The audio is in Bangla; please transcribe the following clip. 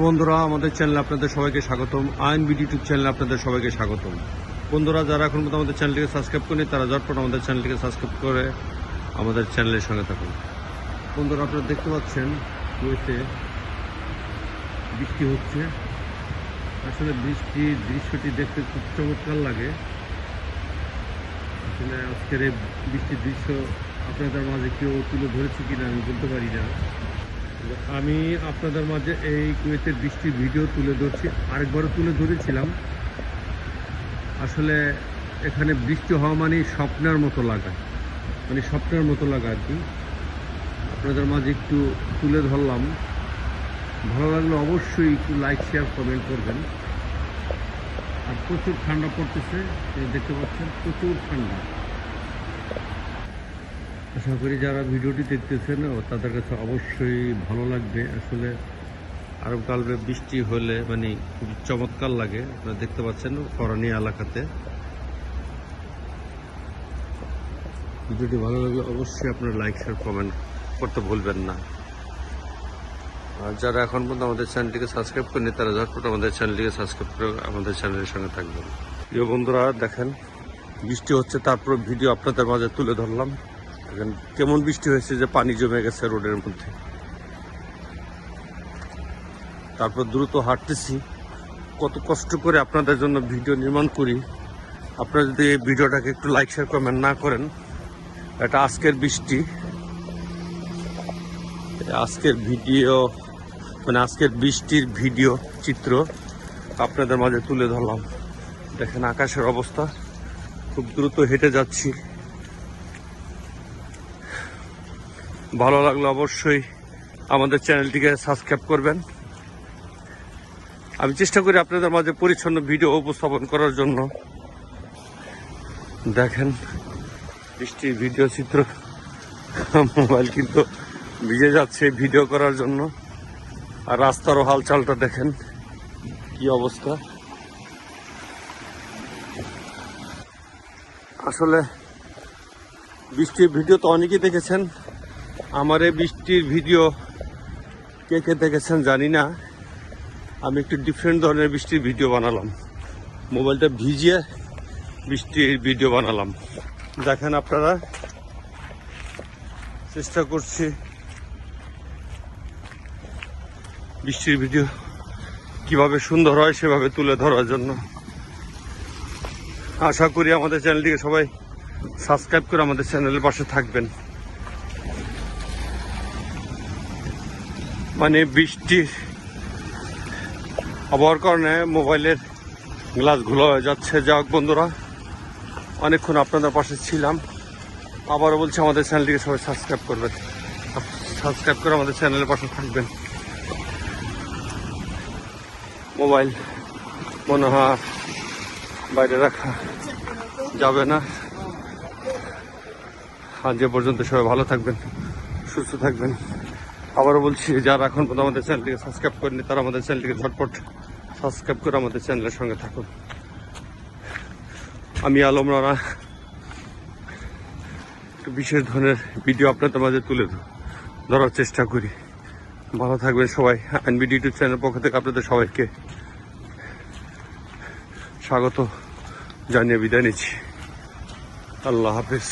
বন্ধুরা, আমাদের চ্যানেলে আপনাদের সবাইকে স্বাগতম। আইএনবিডি ইউটিউব চ্যানেলে আপনাদের সবাইকে স্বাগতম। বন্ধুরা, যারা এখন পর্যন্ত আমাদের চ্যানেলটিকে সাবস্ক্রাইব করেনি তারা ঝটপট আমাদের চ্যানেলটিকে সাবস্ক্রাইব করে আমাদের চ্যানেলের সঙ্গে থাকুন। বন্ধুরা, আপনারা দেখতে পাচ্ছেন কুয়েতে বৃষ্টি হচ্ছে। আসলে বৃষ্টির দৃশ্যটি দেখতে খুব চমৎকার লাগে। আসলে আজকের এই বৃষ্টির দৃশ্য আপনাদের মাঝে কেউ তুলে ধরেছে কিনা আমি বলতে পারি না। আমি আপনাদের মাঝে এই কুয়েতের বৃষ্টির ভিডিও তুলে ধরছি, আরেকবারও তুলে ধরেছিলাম। আসলে এখানে বৃষ্টি হওয়া মানে স্বপ্নের মতো লাগা, মানে স্বপ্নের মতো লাগা আর কি। আপনাদের মাঝে একটু তুলে ধরলাম। ভালো লাগলে অবশ্যই একটু লাইক, শেয়ার, কমেন্ট করবেন। আর প্রচুর ঠান্ডা পড়তেছে, দেখতে পাচ্ছেন প্রচুর ঠান্ডা। আশা করি যারা ভিডিওটি দেখতেছেন তাদের কাছে অবশ্যই ভালো লাগবে। আসলে আরবকালে বৃষ্টি হলে মানে খুব চমৎকার লাগে। আপনারা দেখতে পাচ্ছেন ফরানি এলাকাতে। ভিডিওটি ভালো লাগলে অবশ্যই আপনারা লাইক, শেয়ার, কমেন্ট করতে ভুলবেন না। আর যারা এখন পর্যন্ত আমাদের চ্যানেলটিকে সাবস্ক্রাইব করেনি তারা ঝটপট আমাদের চ্যানেলটিকে সাবস্ক্রাইব করে আমাদের চ্যানেলের সঙ্গে থাকবেন। প্রিয় বন্ধুরা, দেখেন বৃষ্টি হচ্ছে, তারপর ভিডিও আপনাদের মাঝে তুলে ধরলাম। দেখেন কেমন বৃষ্টি হয়েছে যে পানি জমে গেছে রোডের মধ্যে। তারপর দ্রুত হাঁটতেছি, কত কষ্ট করে আপনাদের জন্য ভিডিও নির্মাণ করি। আপনারা যদি এই ভিডিওটাকে একটু লাইক, শেয়ার, কমেন্ট না করেন, এটা আজকের বৃষ্টি, আজকের ভিডিও মানে আজকের বৃষ্টির ভিডিও চিত্র আপনাদের মাঝে তুলে ধরলাম। দেখেন আকাশের অবস্থা, খুব দ্রুত হেঁটে যাচ্ছি। ভালো লাগলে অবশ্যই আমাদের চ্যানেলটিকে সাবস্ক্রাইব করবেন। আমি চেষ্টা করি আপনাদের মাঝে পরিচ্ছন্ন ভিডিও উপস্থাপন করার জন্য। দেখেন বৃষ্টির ভিডিও চিত্র, মোবাইল কিন্তু ভিজে যাচ্ছে ভিডিও করার জন্য। আর রাস্তারও হালচালটা দেখেন কি অবস্থা। আসলে বৃষ্টির ভিডিও তো অনেকেই দেখেছেন, আমার এই বৃষ্টির ভিডিও কে কে দেখেছেন জানি না। আমি একটু ডিফারেন্ট ধরনের বৃষ্টির ভিডিও বানালাম, মোবাইলটা ভিজিয়ে বৃষ্টির ভিডিও বানালাম। দেখেন আপনারা, চেষ্টা করছি বৃষ্টির ভিডিও কিভাবে সুন্দর হয় সেভাবে তুলে ধরার জন্য। আশা করি আমাদের চ্যানেলটিকে সবাই সাবস্ক্রাইব করে আমাদের চ্যানেলের পাশে থাকবেন। মানে বৃষ্টির আবহাওয়ার কারণে মোবাইলের গ্লাস ঘোলা হয়ে যাচ্ছে। যাক বন্ধুরা, অনেকক্ষণ আপনাদের পাশে ছিলাম। আবারও বলছি আমাদের চ্যানেলটিকে সবাই সাবস্ক্রাইব করবেন, সাবস্ক্রাইব করে আমাদের চ্যানেলের পাশে থাকবেন। মোবাইল মনে হয় বাইরে রাখা যাবে না। আজ এ পর্যন্ত সবাই ভালো থাকবেন, সুস্থ থাকবেন। আবারও বলছি, যারা এখন পর্যন্ত আমাদের চ্যানেলটিকে সাবস্ক্রাইব করেনি তারা আমাদের চ্যানেলটিকে ঝটপট সাবস্ক্রাইব করে আমাদের চ্যানেলের সঙ্গে থাকুন। আমি আলম রানা একটু বিশেষ ধরনের ভিডিও আপনাদের মাঝে তুলে ধরার চেষ্টা করি। ভালো থাকবেন সবাই। আইএনবিডি ইউটিউব চ্যানেলের পক্ষ থেকে আপনাদের সবাইকে স্বাগত জানিয়ে বিদায় নিচ্ছি। আল্লাহ হাফেজ।